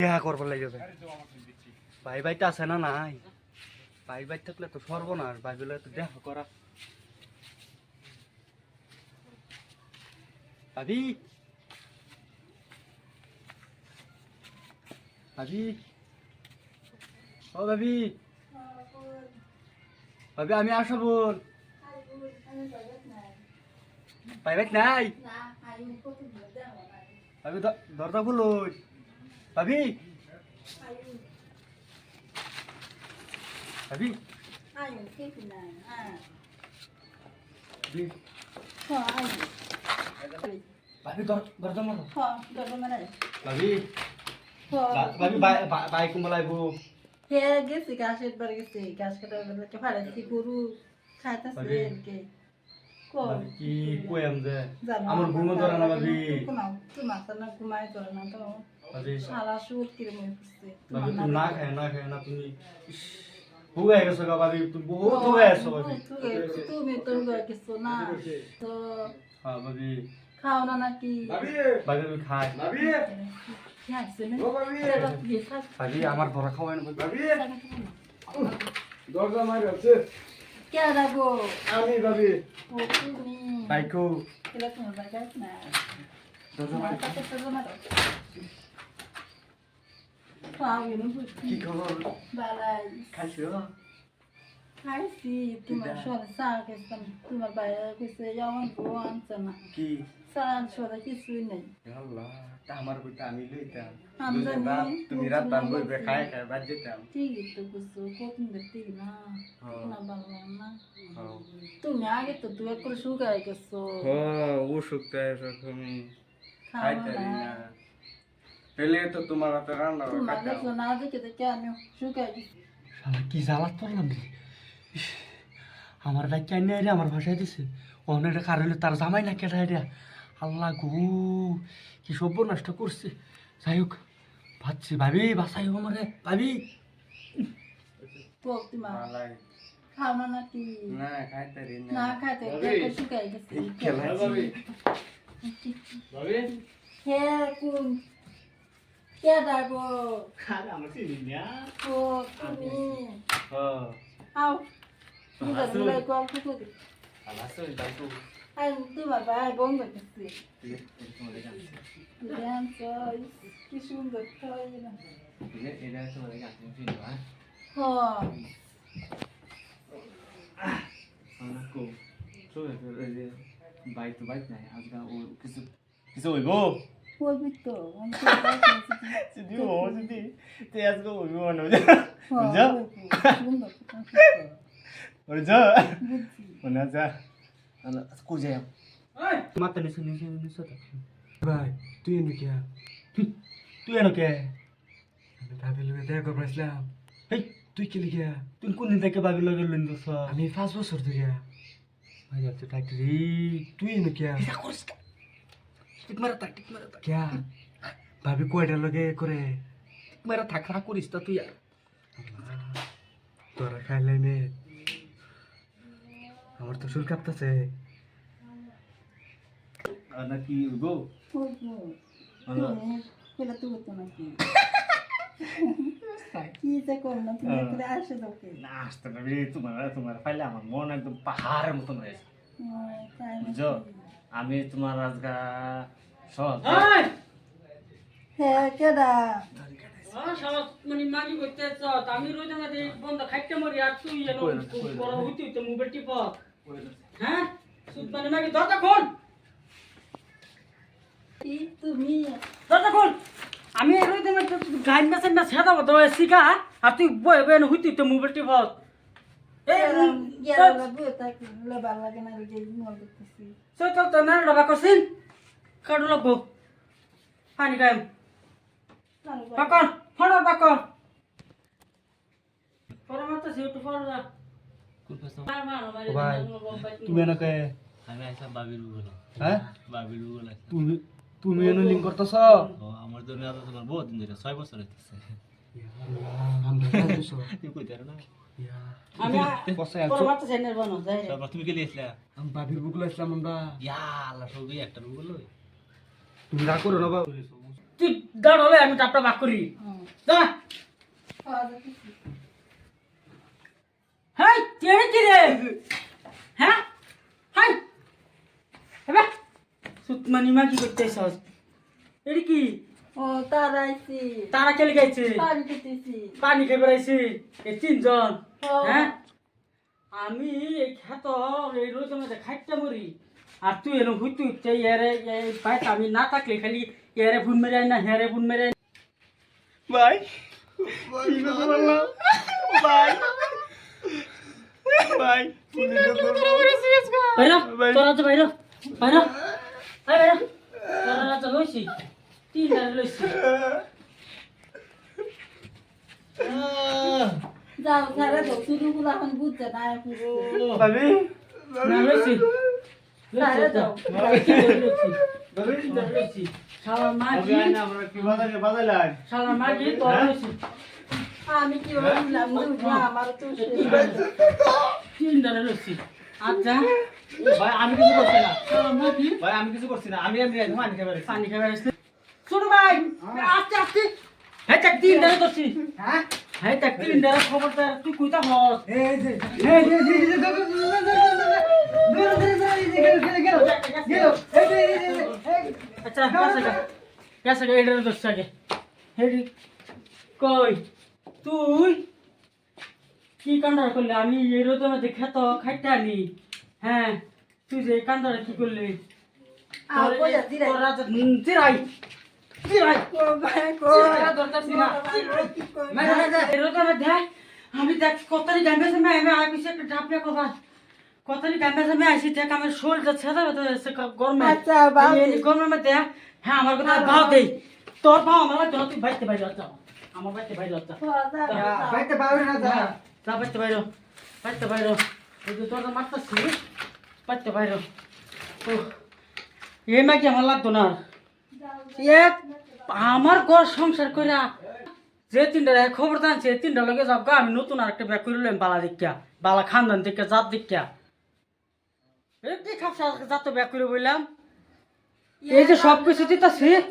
দেখা করবার লাগে ভাই ভাইটা আছে না নাই ভাই ভাই থাকলে তো সর্বনাশ ভাই বলে তো দেখা করা ভাবি ভাবি ও ভাবি ভাবি আমি আসো বল ভাই ভাই নাই ভাবি দরজা খুলো ভাবি ভাবি ভাবি দরজা মারো ভাবি ভাবি ভাই কুমলাইবো হে গেছি গাছের বার গেছি গাছ কাটার বেলাকে ফাড়াইছি গরু খাইতেছে কে কি কইম যে আমার ঘুমো ধরে না ভাবি তোমার তো না ঘুমাই ধরে না তো ভাবি সারা সুর কিরম হইছে ভাবি তুমি না খায় না তুমি হুয়ে গেছো গা ভাবি তুমি বহুত হুয়ে গেছো ভাবি তুমি তো কিছু না তো হ্যাঁ ভাবি খাও না নাকি ভাবি আমি খাই ভাবি ভাবি আমার ধরা খাওয়াই না ভাবি দরজা মারি আছে কে রাখবো আমি ভাবি ও তুমি বাইকো কেলা তোমার বাড়ি না দরজা মারি কি খবর বালাই খাইছো খাইছি তোমার সরে চা খেতাম তোমার বাইরে কিছু যেমন বউ আনছে না কি চা সরে কিছুই নেই আল্লাহ তা আমার বইটা আমি লইতাম আমদানি তুমি রাত বান বইবে খায় বাদ দিতাম ঠিকই তো বুঝছো কখন দেখতে না না ভালো না হ্যাঁ তুমি আগে তো দু এক করে শুকাই গেছো ও শুকতে এসো তুমি খাও খাইতে না না পেলে তো তোমার হাতে রান্না তোমার দেখো না দেখে দেখে আমি শুকাই গেছি কি জ্বালাত পড়লাম রে আমার ভাই কেন রে আমার ভাষায় দিছে অনেক কারণে তার জামাই না কেটে রে আল্লাহ গো কি সভ্য নষ্ট করছে যাই হোক ভাবছি ভাবি বাসাই আমারে ভাবি তো তোমার খাও না নাকি না খাইতে রে না খাইতে দেখে শুকাই গেছি ভাবি হে কোন কে ডাকো আরে আমার চিনি না ও তুমি হ্যাঁ আও তুমি গল্প করি আলাসো দাইতো আর তোমার ভাই বন্ধ করছে কি সুন্দর খাওয়াই না এটা তোমার কাছে ছিল হ্যাঁ আনাকো চলে এই যে বাইক নাই আজকে ও কিছু কিছু হইব বলবি তো যদি ও যদি তে আজকে হইব না বুঝা বুঝা মনে যা আনা কো যাই মাথা নিচে ভাই তুই এনে কে তুই এনে কে আমি ভাবি লগে দেখা করব আসলাম এই তুই কি লিখিয়া তুই কোন দিন থেকে ভাবি লগে লইন দছ আমি 5 বছর ধরে ভাই যাচ্ছে টাকরি তুই এনে কে এটা করিস টিক মারা কে ভাবি কয়টা লগে করে টিক মারা থাকরা করিস তা তুই তোরা খাইলে মে আমার তো শুল কাঁপতেছে নাকি গো পেলা তুমি তো নাকি কি যে করো না তুমি করে আসে তোকে না আসতে না তোমার ফাইলে আমার মন একদম পাহাড়ের মতন হয়েছে বুঝছো আমি তোমার আজকা সব হ্যাঁ কেডা মানে মাগি করতে আমি রোজ আমাদের বন্ধ খাইতে মরি আর তুই যেন বড় হইতে হইতে মোবাইল টিপ হ্যাঁ মানে মাগি দরজা খোল কি তুমি দরজা খোল আমি রোজ গাইন মেসেন না সেটা বলতে শিখা আর তুই বয়ে বয়ে হইতে হইতে মোবাইল টিপ এই গেলা বুয়ে থাকি লেবার লাগে না যে মল করতেছি তো তো না ডবা করছিন কাটু লাগবো পানি গায়ম পাকন ফোন পাকন পরমাত্র সিউটু ফোন যা ভাই তুমি এনে কে আমি আইসা বাবির গুলো হ্যাঁ বাবির গুলো তুমি তুমি এনে লিংক করতেছ আমার জন্য এত তোমার বহুত দিন ধরে 6 বছর হইতেছে তুমি কইতে না আমি পরমাত্র সেনের বনো যাই রে তুমি গেলি আসলা আমি বাবির বুকলা ইসলাম আমরা ইয়া আল্লাহ সবই একটা গুলো তুমি রাগ করো না বাবা তুই দাঁড় হলে আমি চাপটা বাক করি যা হ্যাঁ চেড়ে কি রে হ্যাঁ হাই এবার সুতমানি মা কি করতেছ এটি কি ও তারাইছি তারা খেলে গেছে পানি খেতেছি পানি খেয়ে বেড়াইছি এই তিনজন ও। হ্যাঁ আমি এই খ্যাত এই রোজ মধ্যে খাইতে মরি আর তুই এরকম হুইতে উঠতে এরে পাইতে আমি না থাকলে খালি এরে বুন মেরে না হেরে বুন মেরে ভাই কি করতে পারলাম ভাই ভাই বাইরা তোরা তো বাইরা বাইরা বাইরা তোরা তো লইছি তিনটা লইছি যাও ছেড়ে দাও শুরুগুলো এখন বুঝছে না এখন ভাবি না লইছি ছেড়ে দাও লইছি শালা মা ভাবি কি আয় না আমরা কি বাজাইলাই শালা মা কি তোরা লইছি আমি কি বললাম দুধ আমার তো তিনটা লইছি আচ্ছা ভাই আমি কিছু করছি না শালা মা কি ভাই আমি কিছু করছি না আমি পানি খেয়ে বেড়াইছি পানি খাবার আসছে ছোট ভাই আস্তে আস্তে হ্যাঁ চাক তিন দাঁড়ে করছি হ্যাঁ হ্যাঁ চাক তিন দাঁড়ে খবরটা তুই কইতা হস এই যে আচ্ছা কেসে এটার দোষ আগে হেডি কই তুই কি কান্ডার করলি আমি এই রোদের মধ্যে খেত খাইতে আনি হ্যাঁ তুই যে কান্ডারে কি করলি আর কইয়া দিরাই তোরা তো জিরাই জিরাই আমি দেখ কতরি গামে সময় আমি আগে একটা ডাবলে কবা কতরি গামে সময় আসি দেখ আমার শোলটা ছেদা হতে গরমে আচ্ছা, বাও দে। গরমের মধ্যে হ্যাঁ আমার কথা ভাও দেই তোর ভাও আমার লাগতো না, তুই বাইতে বাইরে যাচ্ছ আমার বাইতে বাইরে যাচ্ছ বাইতে পারবে না যা যা বাইতে বাইরে বাইতে বাইরে এই যে তোর মারতাছি বাইতে বাইরে ও এই মা কি আমার লাগতো না এক আমার ঘর সংসার কইরা যে তিনটা খবর জানছে তিনটা লগে যাব গা আমি নতুন আরেকটা ব্যাগ করিলাম বালা দেখিয়া বালা খানদান থেকে জাত দেখিয়া এই কি খাপসা জাত ব্যাগ করে বললাম এই যে সব কিছু দিতেছি